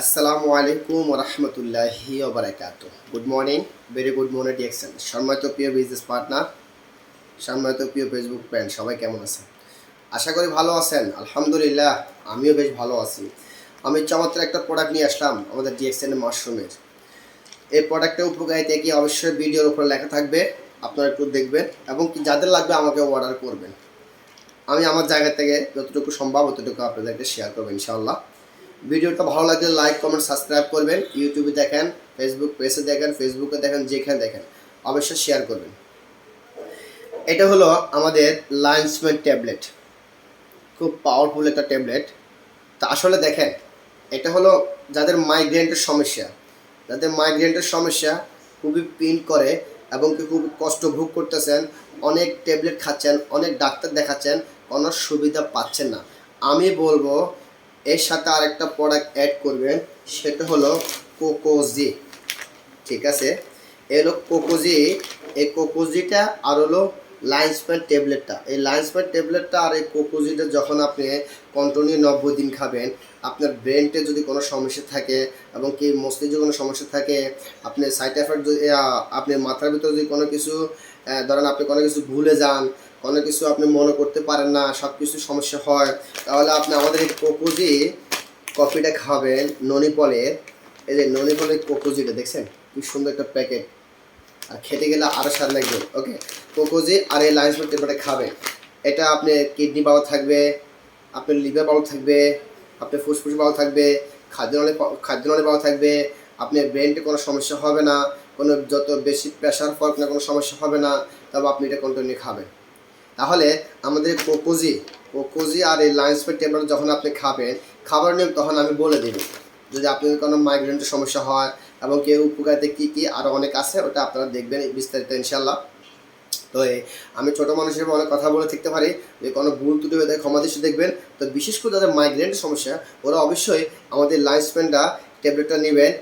আসসালামু আলাইকুম রহমতুল্লাহি ওবারাকাতু। Good morning, very good morning DXN. সম্মানিত প্রিয় বিজনেস পার্টনার, সম্মানিত প্রিয় ফেসবুক ফ্রেন্ড, সবাই কেমন আছেন? আশা করি ভালো আছেন। আলহামদুলিল্লাহ, আমিও বেশ ভালো আছি। আমি চমৎকার একটা প্রোডাক্ট নিয়ে আসলাম আমাদের ডিএক্সএন মাশরুমের। এই প্রোডাক্টের উপকারিতা কি অবশ্যই ভিডিওর উপর লেখা থাকবে, আপনারা একটু দেখবেন এবং কি যাদের লাগবে আমাকে অর্ডার করবেন। আমি আমার জায়গা থেকে যতটুকু সম্ভব ততটুকু আপনাদেরকে শেয়ার করবো ইনশাআল্লাহ। ভিডিওটা ভালো লাগলে লাইক কমেন্ট সাবস্ক্রাইব করবেন। ইউটিউবে দেখেন, ফেসবুক পেজে দেখেন, ফেসবুকে দেখেন, যেখানে দেখেন অবশ্যই শেয়ার করবেন। এটা হলো আমাদের লাইন্সম্যান ট্যাবলেট, খুব পাওয়ারফুল একটা ট্যাবলেট। তা আসলে দেখেন, এটা হলো যাদের মাইগ্রেনের সমস্যা, খুবই পেইন করে এবং কি খুব কষ্ট ভোগ করতেছেন, অনেক ট্যাবলেট খাচ্ছেন, অনেক ডাক্তার দেখাচ্ছেন, কোনো সুবিধা পাচ্ছেন না, আমি বলবো এর সাথে আরেকটা প্রোডাক্ট অ্যাড করবেন, সেটা হলো কোকোজি। ঠিক আছে, এ হলো কোকোজি। এই কোকোজিটা আর হলো লাইন্সম্যান ট্যাবলেটটা, এই লাইন্সম্যান ট্যাবলেটটা আর এই কোকোজিটা যখন আপনি কন্টিনিউ 90 দিন খাবেন, আপনার ব্রেনটে যদি কোনো সমস্যা থাকে এবং কি মস্তিষ্কে কোনো সমস্যা থাকে, আপনি সাইড এফেক্ট যদি আপনি মাথার ভিতরে যদি কোনো কিছু ধরেন আপনি কোনো কিছু ভুলে যান, কোনো কিছু আপনি মনে করতে পারেন না, সব কিছু সমস্যা হয়, তাহলে আপনি আমাদের এই কোকোজি কফিটা খাবেন ননিপলের। এই যে ননিপলের কোকোজিটা দেখছেন কি সুন্দর একটা প্যাকেট, আর খেতে গেলে আরও স্বাদ লাগবে। ওকে, কোকোজি আর এই লাইন্সম্যান ট্যাবলেটটা খাবেন। এটা আপনি কিডনি ভালো থাকবে, আপনার লিভার ভালো থাকবে, আপনার ফুসফুস ভালো থাকবে, খাদ্যনালী ভালো থাকবে, আপনার ব্রেনটে কোনো সমস্যা হবে না, কোনো যত বেশি প্রেশার ফল না কোনো সমস্যা হবে না, তবে আপনি এটা কন্টিনিউ খাবেন। তাহলে আমাদের কোকোজি আর এই লাইন্সম্যান ট্যাবলেট যখন আপনি খাবেন, খাবার নিয়ম তখন আমি বলে দেব। যদি আপনাদের কোনো মাইগ্রেনের সমস্যা হয় এবং কেউ উপকারিতা কী কী আরও অনেক আছে, ওটা আপনারা দেখবেন বিস্তারিত ইনশাল্লাহ। তো আমি ছোটো মানুষ হিসেবে অনেক কথা বলে থাকতে পারি, যে কোনো ভুল ত্রুটি হয়ে থাকে ক্ষমা দৃষ্টি দেখবেন। তো বিশেষ করে যাদের মাইগ্রেনের সমস্যা, ওরা অবশ্যই আমাদের লাইন্সম্যানটা ট্যাবলেটটা নেবেন,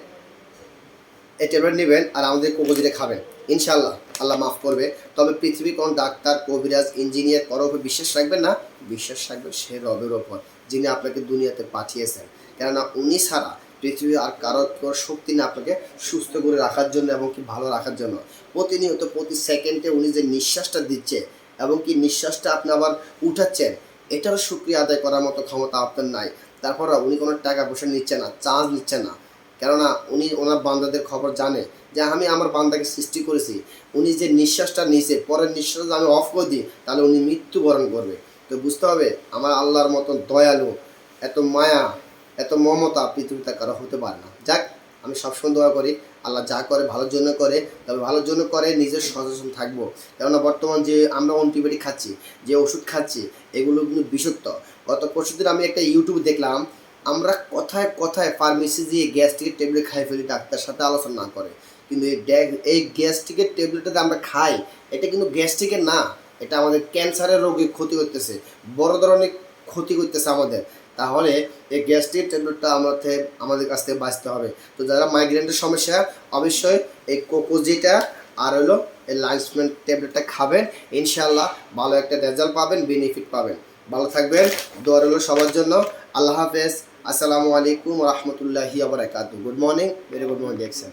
এই ট্যাবলেট নেবেন আর আমাদের কোকোজিটা খাবেন, ইনশাল্লাহ আল্লাহ মাফ করবে। তবে পৃথিবীর কোনো ডাক্তার, কবিরাজ, ইঞ্জিনিয়ার কারোর উপর বিশ্বাস রাখবেন না, বিশ্বাস রাখবেন সে রবের ওপর, যিনি আপনাকে দুনিয়াতে পাঠিয়েছেন। কেননা উনি ছাড়া পৃথিবী আর কারোর শক্তি না আপনাকে সুস্থ করে রাখার জন্য এবং কি ভালো রাখার জন্য। প্রতিনিয়ত প্রতি সেকেন্ডে উনি যে নিঃশ্বাসটা দিচ্ছে এবং কি নিঃশ্বাসটা আপনি আবার উঠাচ্ছেন, এটারও শুকরিয়া আদায় করার মতো ক্ষমতা আপনার নাই। তারপর উনি কোনো টাকা পয়সা নিচ্ছে না, চার্জ নিচ্ছে না, কেননা উনি ওনার বান্দাদের খবর জানে যে আমি আমার বান্দাকে সৃষ্টি করেছি। উনি যে নিঃশ্বাসটা নিয়েছে, পরের নিঃশ্বাসটা আমি অফ করে দিই, তাহলে উনি মৃত্যুবরণ করবে। তো বুঝতে হবে আমার আল্লাহর মতন দয়ালু, এত মায়া, এত মমতা পৃথিবীতে কারো হতে পারে না। যাক, আমি সবসময় দোয়া করি আল্লাহ যা করে ভালোর জন্য করে, তবে ভালোর জন্য করে, নিজের সচেতন থাকবো। কেননা বর্তমান যে আমরা অ্যান্টিবায়োটিক খাচ্ছি, যে ওষুধ খাচ্ছি, এগুলো কিন্তু বিষাক্ত। গত পরশুদিন আমি একটা ইউটিউব দেখলাম, আমরা কথায় কথায় ফার্মেসি দিয়ে গ্যাস্ট্রিকের ট্যাবলেট খাই ফেলি ডাক্তার সাথে আলোচনা না করে। কিন্তু এই গ্যাস্ট্রিকের ট্যাবলেটটা আমরা খাই, এটা কিন্তু গ্যাস্ট্রিকের না, এটা আমাদের ক্যান্সারের রোগী ক্ষতি করতেছে, বড় ধরনের ক্ষতি করতেছে আমাদের। তাহলে এই গ্যাস্ট্রিক ট্যাবলেটটা আমাদের কাছ থেকে বাঁচতে হবে। তো যারা মাইগ্রেনের সমস্যা, অবশ্যই এই কোকোজিটা আর হলো এই লাইন্সম্যান ট্যাবলেটটা খাবেন, ইনশাআল্লাহ ভালো একটা রেজাল্ট পাবেন, বেনিফিট পাবেন। ভালো থাকবেন, দোয়া রইল সবার জন্য। আল্লাহ হাফেজ। আসসালামু আলাইকুম রহমতুল্লাহি ওয়া বারাকাতুহু। Good morning, very good morning দেখছেন।